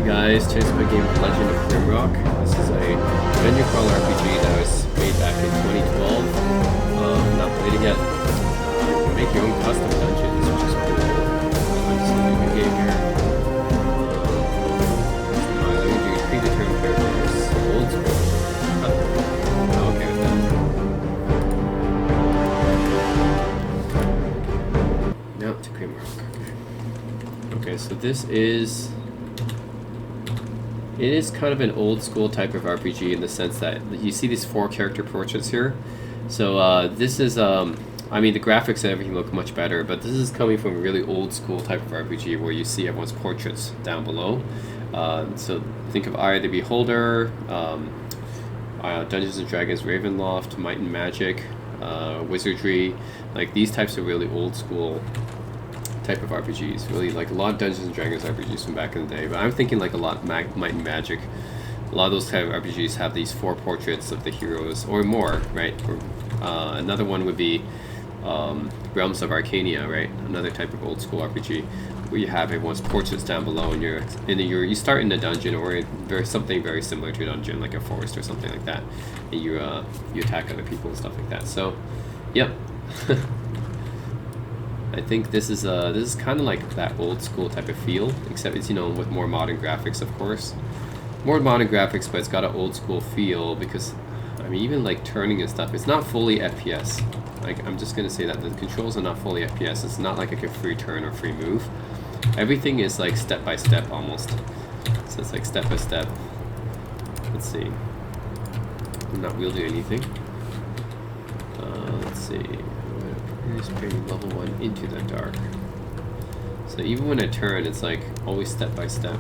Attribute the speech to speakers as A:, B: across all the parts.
A: guys, today's my game Legend of Grimrock. This is a dungeon crawler RPG that was made back in 2012. Not played it yet. You can make your own custom dungeons, which is cool. This is a new game here. Let me do predetermined characters. Old school. I'm okay with that. Now to Grimrock. Okay, so this is... It is kind of an old school type of RPG in the sense that you see these 4 character portraits here. So this is, I mean, the graphics and everything look much better, but this is coming from a really old school type of RPG where you see everyone's portraits down below. So think of Eye of the Beholder, Dungeons & Dragons Ravenloft, Might and Magic, Wizardry, like these types of really old school type of RPGs, really like a lot of Dungeons and Dragons RPGs from back in the day, but I'm thinking like a lot Might and Magic. A lot of those type of RPGs have these 4 portraits of the heroes or more, right? Or, another one would be Realms of Arcania, right? Another type of old school RPG where you have everyone's portraits down below, and you start in a dungeon or something very similar to a dungeon, like a forest or something like that, and you attack other people and stuff like that. So, yep. I think this is kind of like that old school type of feel, except it's, you know, with more modern graphics, of course. More modern graphics, but it's got an old school feel because, I mean, even like turning and stuff, it's not fully FPS. Like, I'm just gonna say that the controls are not fully FPS. It's not like a free turn or free move. Everything is like step by step almost. So it's like step by step. Let's see. I'm not wielding anything. Let's see. Bring level 1 into the dark. So even when I turn, it's like always step by step.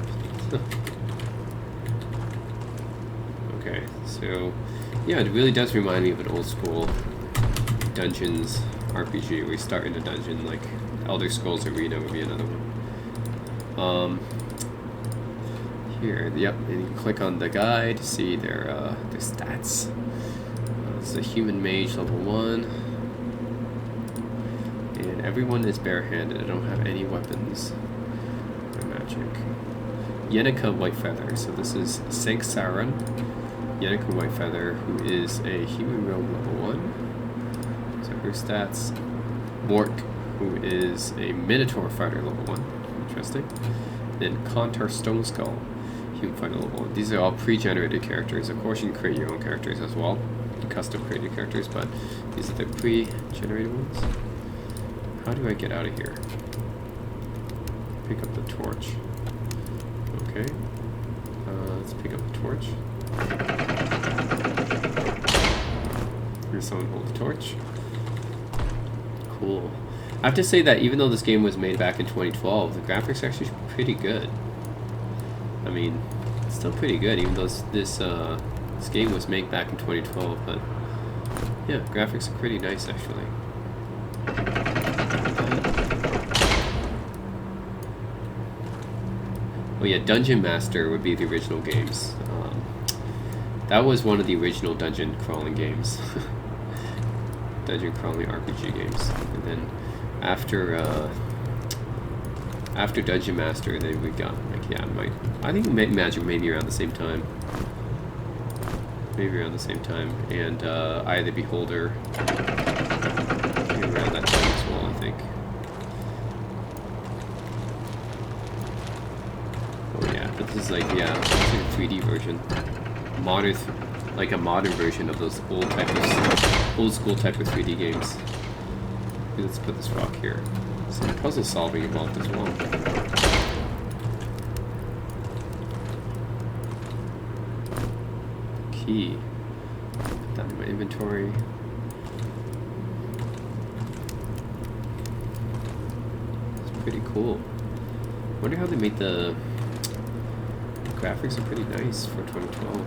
A: Okay, so yeah, it really does remind me of an old school Dungeons RPG where you start in a dungeon, like Elder Scrolls Arena would be another one. Here, yep, and you can click on the guy to see their stats. It's a human mage level 1. Everyone is barehanded. I don't have any weapons or magic. Yenneca Whitefeather. So this is Sanksaran. Yenneca Whitefeather, who is a human rogue level 1. So her stats. Mork, who is a Minotaur fighter level 1. Interesting. Then Kontar Stoneskull, human fighter level 1. These are all pre-generated characters. Of course, you can create your own characters as well. Custom created characters, but these are the pre-generated ones. How do I get out of here? Pick up the torch. Okay. Let's pick up the torch. Here's someone hold the torch. Cool. I have to say that even though this game was made back in 2012, the graphics are actually pretty good. I mean, it's still pretty good, even though this game was made back in 2012. But yeah, graphics are pretty nice actually. Oh yeah, Dungeon Master would be the original games. That was one of the original dungeon crawling games. Dungeon crawling RPG games. And then after Dungeon Master, then we got, like, yeah, I think Magic maybe around the same time. Maybe around the same time. And Eye of the Beholder, maybe around that time as well, I think. But this is like, yeah, it's a 3D version, like a modern version of those old school type of 3D games. Let's put this rock here. Some puzzle solving involved as well. Key. Put that in my inventory. It's pretty cool. Wonder how they made the graphics are pretty nice for 2012,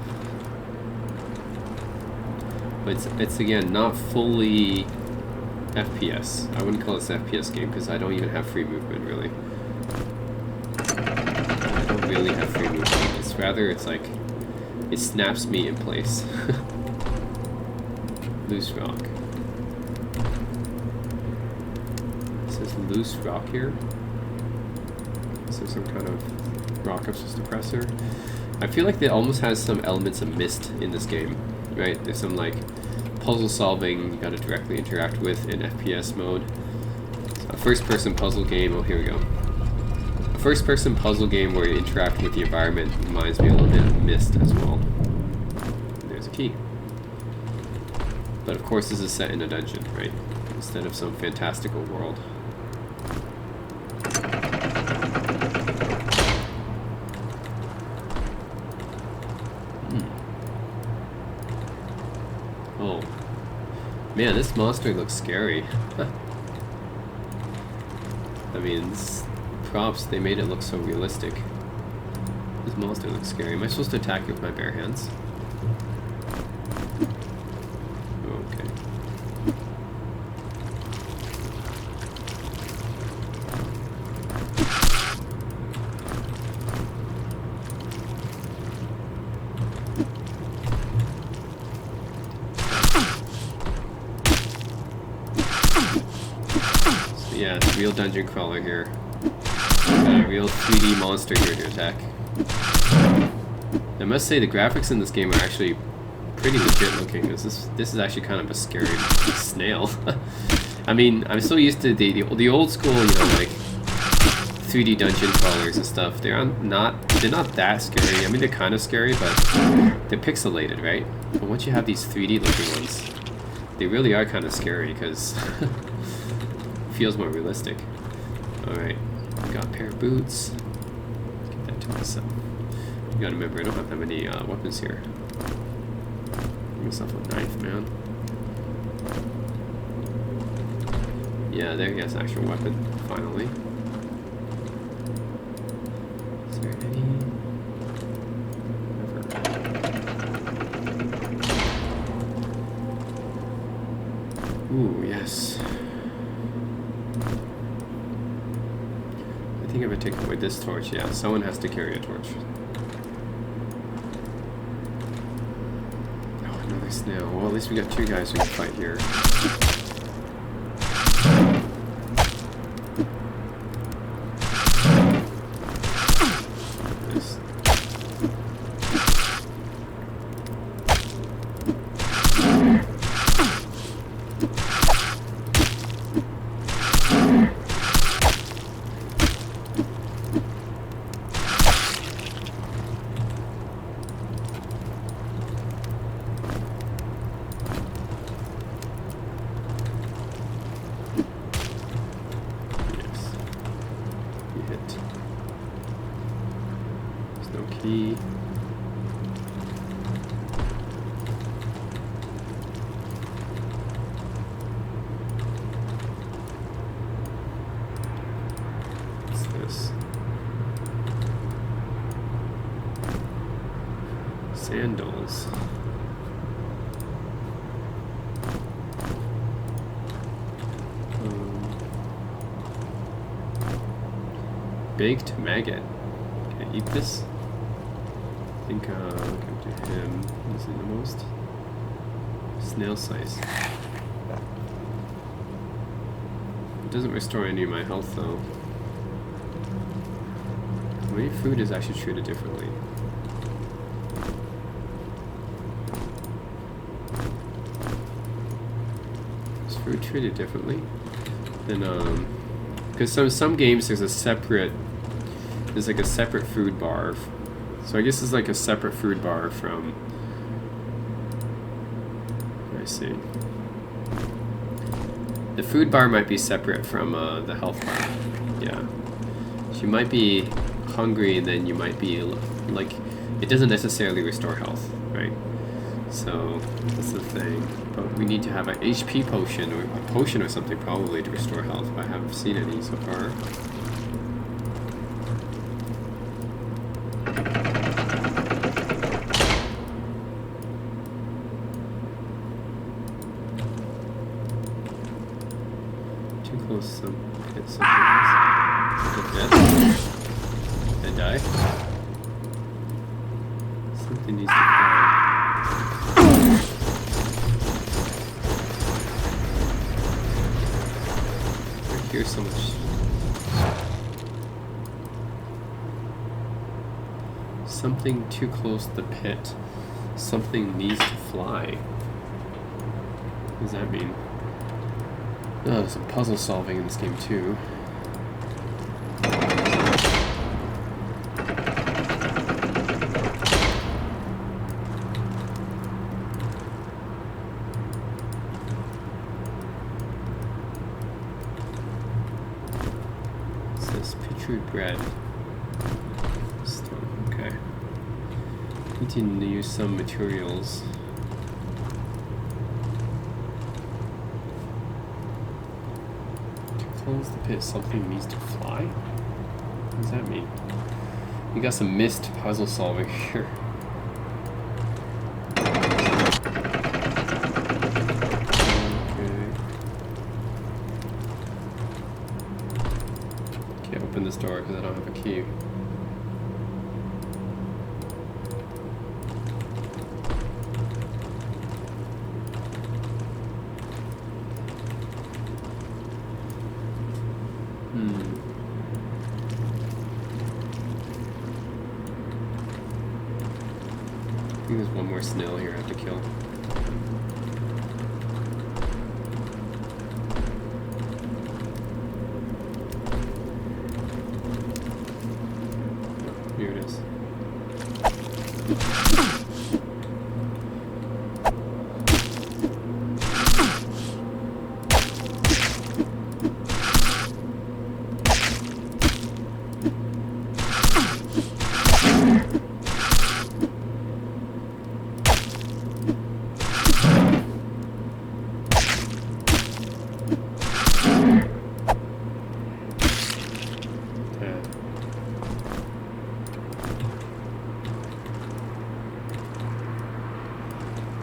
A: but it's again not fully FPS. I wouldn't call this an FPS game because I don't even have free movement really. I don't really have free movement. It's rather, it's like it snaps me in place. Loose rock. It says loose rock here. Is there some kind of rock up suppressor. I feel like it almost has some elements of Myst in this game, right? There's some like puzzle solving you gotta directly interact with in FPS mode. So a first-person puzzle game, oh here we go. A first-person puzzle game where you interact with the environment reminds me a little bit of Myst as well. And there's a key. But of course this is set in a dungeon, right? Instead of some fantastical world. Oh. Man, this monster looks scary. I mean, props, they made it look so realistic. This monster looks scary. Am I supposed to attack it with my bare hands? Okay. So yeah, it's a real dungeon crawler here. Got a real 3D monster here to attack. I must say the graphics in this game are actually pretty legit looking. This is actually kind of a scary snail. I mean, I'm so used to the old school, you know, like 3D dungeon crawlers and stuff. They're not that scary. I mean, they're kind of scary, but they're pixelated, right? But once you have these 3D looking ones, they really are kind of scary because it feels more realistic. All right. Got a pair of boots. Get that to myself. You gotta remember, I don't have that many weapons here. Give myself a knife, man. Yeah, there he has an actual weapon, finally. Is there any? Never. Ooh, yes. I think if I take away this torch, yeah, someone has to carry a torch. Oh, another snail. Well, at least we got two guys who can fight here. This. Key. What's this? Sandals. Baked maggot. Can I eat this? I think I'll give to him. Is it the most? Snail slice. It doesn't restore any of my health though. Maybe food is actually treated differently. Is food treated differently? Then because some games there's like a separate food bar. So I guess it's like a separate food bar from, I see. The food bar might be separate from the health bar. Yeah. So you might be hungry and then you might be, like, it doesn't necessarily restore health, right? So that's the thing. But we need to have an HP potion or a potion or something probably to restore health, but I haven't seen any so far. Did I die? Something needs to fly. I hear so much. Something too close to the pit. Something needs to fly. What does that mean? Oh, there's some puzzle solving in this game too. What's this? Pictured bread. Stone, okay. Need to use some materials. Close the pit, something needs to fly? What does that mean? We got some missed puzzle solving here. Okay. Can't open this door because I don't have a key. I think there's one more snail here I have to kill. Oh, here it is.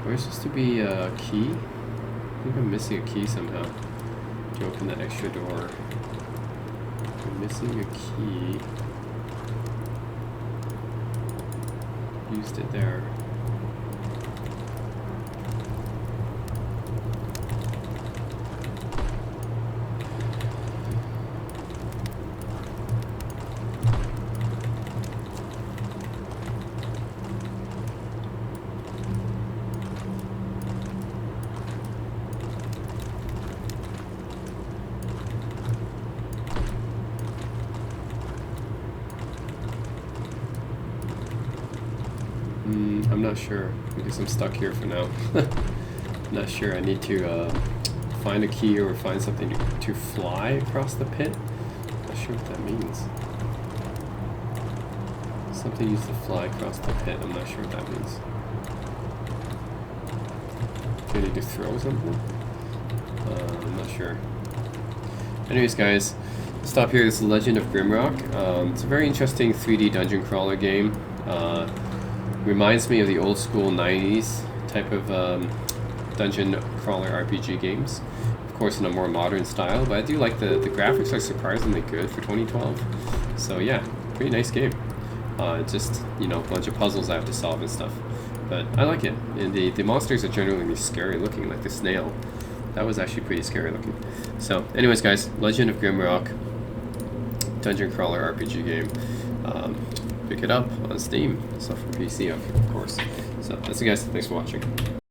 A: There's supposed to be a key. I think I'm missing a key somehow to open that extra door. I'm missing a key. Used it there. I'm not sure, because I'm stuck here for now. I'm not sure, I need to find a key or find something to fly across the pit. Not sure what that means. Something used to fly across the pit, I'm not sure what that means. Do I need to throw something? I'm not sure. Anyways guys, I'll stop here. This is Legend of Grimrock. It's a very interesting 3D dungeon crawler game. Reminds me of the old school 90s type of dungeon crawler RPG games. Of course in a more modern style, but I do like the graphics are surprisingly good for 2012. So yeah, pretty nice game. Just, you know, a bunch of puzzles I have to solve and stuff. But I like it. And the monsters are generally scary looking, like the snail. That was actually pretty scary looking. So anyways guys, Legend of Grimrock, dungeon crawler RPG game. Pick it up on Steam, stuff for PC of course. So that's it guys, thanks for watching.